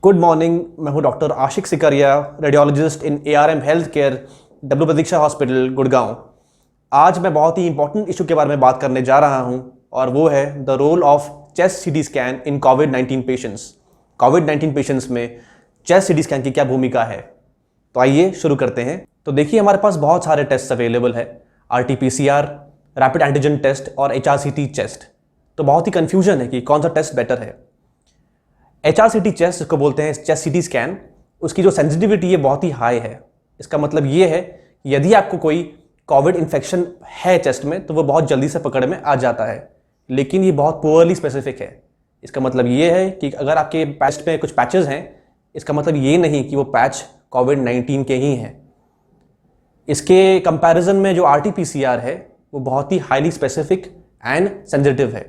Good morning. मैं हूं doctor आशिक Sikaria, radiologist इन ARM health care, W प्रतीक्षा hospital, Gurgaon. आज मैं बहुत ही इंपॉर्टेंट इशू के बारे में बात करने जा रहा हूं और वो है the role of chest CT scan in कोविड-19 पेशेंट्स। कोविड-19 पेशेंट्स में चेस्ट CT स्कैन की क्या भूमिका है। तो आइए शुरू करते हैं। तो देखिए, हमारे पास बहुत सारे टेस्ट अवेलेबल है, RT-PCR, रैपिड एंटीजन टेस्ट और HRCT चेस्ट। तो बहुत ही कन्फ्यूजन है कि कौन सा टेस्ट बेटर है। HRCT चेस्ट, जिसको बोलते हैं चेस्ट CT स्कैन, उसकी जो सेंसिटिविटी है बहुत ही हाई है। इसका मतलब ये है कि यदि आपको कोई कोविड इन्फेक्शन है चेस्ट में तो वो बहुत जल्दी से पकड़ में आ जाता है, लेकिन ये बहुत पुअरली स्पेसिफिक है। इसका मतलब ये है कि अगर आपके चेस्ट में कुछ पैचेस हैं, इसका मतलब ये नहीं कि वो पैच कोविड-19 के ही हैं। इसके कंपैरिजन में जो RT-PCR है वो बहुत ही हाईली स्पेसिफिक एंड सेंसिटिव है।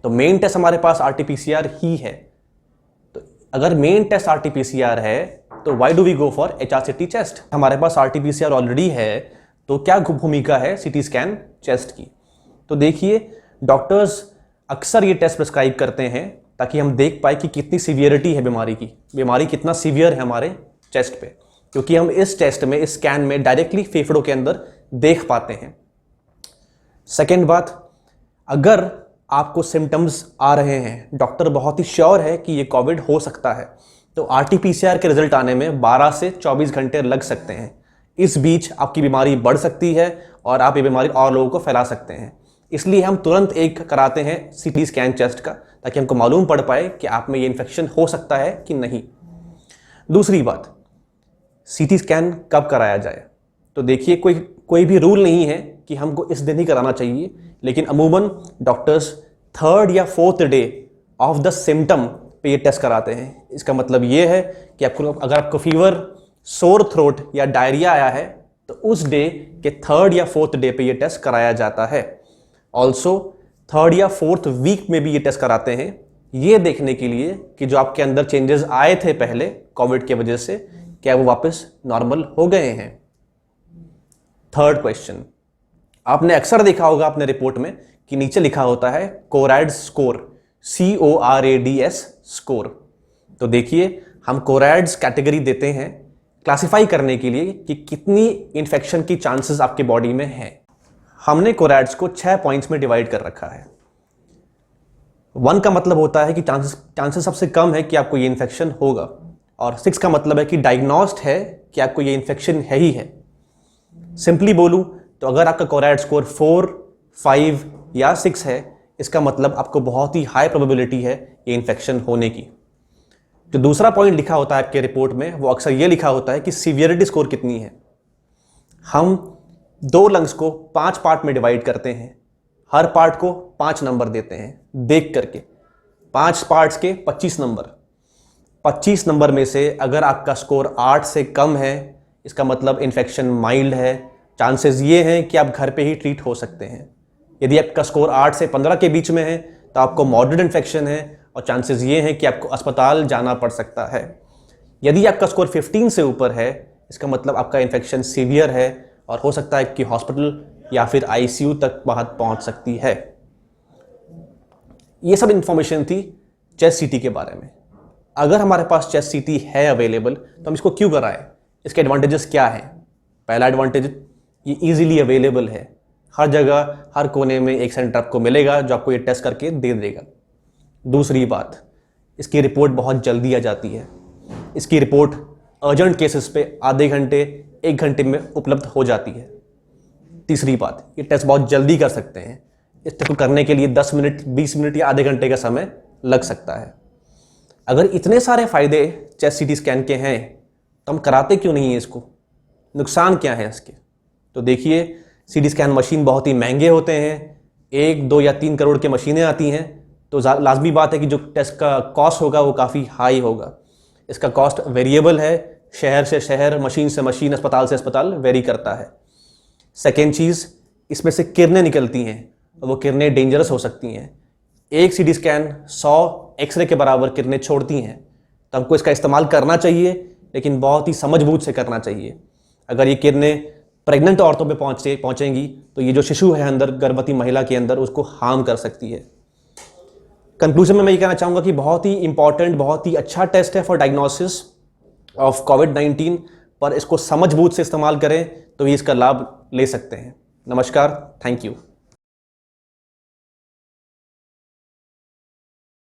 तो मेन टेस्ट हमारे पास RT-PCR ही है। तो अगर मेन टेस्ट RT-PCR है तो why do we go for HRCT chest. हमारे पास RT-PCR ऑलरेडी है, तो क्या भूमिका है CT स्कैन चेस्ट की। तो देखिए, डॉक्टर्स अक्सर ये टेस्ट प्रिस्क्राइब करते हैं ताकि हम देख पाए कि कितनी सीवियरिटी है बीमारी कितना सीवियर है हमारे चेस्ट पे, क्योंकि हम इस टेस्ट में, इस स्कैन में डायरेक्टली फेफड़ों के अंदर देख पाते हैं। सेकेंड बात, अगर आपको सिम्टम्स आ रहे हैं, डॉक्टर बहुत ही श्योर है कि ये कोविड हो सकता है, तो RT-PCR के रिजल्ट आने में 12 से 24 घंटे लग सकते हैं। इस बीच आपकी बीमारी बढ़ सकती है और आप ये बीमारी और लोगों को फैला सकते हैं। इसलिए हम तुरंत एक कराते हैं CT स्कैन चेस्ट का, ताकि हमको मालूम पड़ पाए कि आप में ये इन्फेक्शन हो सकता है कि नहीं। दूसरी बात, CT स्कैन कब कराया जाए। तो देखिए, कोई भी रूल नहीं है कि हमको इस दिन ही कराना चाहिए, लेकिन अमूमन डॉक्टर्स 3rd या 4th day of the symptom पे ये टेस्ट कराते हैं। इसका मतलब ये है कि अगर आपको फीवर, सोर थ्रोट या डायरिया आया है तो उस डे के 3rd या 4th डे पे ये टेस्ट कराया जाता है। ऑल्सो 3rd या 4th वीक में भी ये टेस्ट कराते हैं, ये देखने के लिए कि जो आपके अंदर चेंजेस आए थे पहले कोविड की वजह से, क्या वो वापस नॉर्मल हो गए हैं। थर्ड क्वेश्चन, आपने अक्सर देखा होगा अपने रिपोर्ट में कि नीचे लिखा होता है कोरैड्स स्कोर, CORADS स्कोर। तो देखिए, हम कोरैड्स कैटेगरी देते हैं क्लासिफाई करने के लिए कि कितनी इन्फेक्शन की चांसेस आपके बॉडी में है। हमने कोरैड्स को 6 पॉइंट्स में डिवाइड कर रखा है। 1 का मतलब होता है कि चांसेस सबसे कम है कि आपको ये इन्फेक्शन होगा, और 6 का मतलब है कि डायग्नोस्ड है कि आपको ये इन्फेक्शन है ही है। सिंपली बोलूं तो अगर आपका कोरैड स्कोर 4, 5 या 6 है, इसका मतलब आपको बहुत ही हाई प्रोबेबिलिटी है ये इन्फेक्शन होने की। जो दूसरा पॉइंट लिखा होता है आपके रिपोर्ट में, वो अक्सर ये लिखा होता है कि सीवियरिटी स्कोर कितनी है। हम 2 लंग्स को 5 पार्ट में डिवाइड करते हैं, हर पार्ट को 5 नंबर देते हैं देख करके। 5 पार्ट्स के 25 नंबर। 25 नंबर में से अगर आपका स्कोर 8 से कम है, इसका मतलब इन्फेक्शन माइल्ड है। चांसेस ये हैं कि आप घर पे ही ट्रीट हो सकते हैं। यदि आपका स्कोर 8 से 15 के बीच में है तो आपको मॉडरेट इन्फेक्शन है और चांसेस ये हैं कि आपको अस्पताल जाना पड़ सकता है। यदि आपका स्कोर 15 से ऊपर है, इसका मतलब आपका इन्फेक्शन सीवियर है और हो सकता है कि हॉस्पिटल या फिर ICU तक बात पहुंच सकती है। ये सब इंफॉर्मेशन थी चेस्ट CT के बारे में। अगर हमारे पास चेस्ट CT है अवेलेबल तो हम इसको क्यों कराएं, इसके एडवांटेजेस क्या हैं। पहला एडवांटेज, ये इजीली अवेलेबल है। हर जगह, हर कोने में एक सेंटर आपको मिलेगा जो आपको ये टेस्ट करके दे देगा। दूसरी बात, इसकी रिपोर्ट बहुत जल्दी आ जाती है। इसकी रिपोर्ट अर्जेंट केसेस पे आधे घंटे, 1 घंटे में उपलब्ध हो जाती है। तीसरी बात, ये टेस्ट बहुत जल्दी कर सकते हैं। इस टेस्ट को करने के लिए 10 मिनट, 20 मिनट या आधे घंटे का समय लग सकता है। अगर इतने सारे फायदे चेस्ट CT स्कैन के हैं तो हम कराते क्यों नहीं है इसको, नुकसान क्या है इसके। तो देखिए, CT स्कैन मशीन बहुत ही महंगे होते हैं। 1, 2 या 3 करोड़ की मशीनें आती हैं, तो लाजमी बात है कि जो टेस्ट का कॉस्ट होगा वो काफ़ी हाई होगा। इसका कॉस्ट वेरिएबल है, शहर से शहर, मशीन से मशीन, अस्पताल से अस्पताल वेरी करता है। सेकेंड चीज़, इसमें से किरणें निकलती हैं और वो किरणें डेंजरस हो सकती हैं। एक CT स्कैन 100 एक्सरे के बराबर किरणें छोड़ती हैं। तो हमको इसका इस्तेमाल करना चाहिए, लेकिन बहुत ही समझबूझ से करना चाहिए। अगर ये किरणें प्रेग्नेंट औरतों पे पहुंचेंगी तो ये जो शिशु है अंदर, गर्भवती महिला के अंदर, उसको हार्म कर सकती है। कंक्लूजन में मैं ये कहना चाहूँगा कि बहुत ही इंपॉर्टेंट, बहुत ही अच्छा टेस्ट है फॉर डायग्नोसिस ऑफ कोविड-19, पर इसको समझ बूझ से इस्तेमाल करें तो ही इसका लाभ ले सकते हैं। नमस्कार, थैंक यू।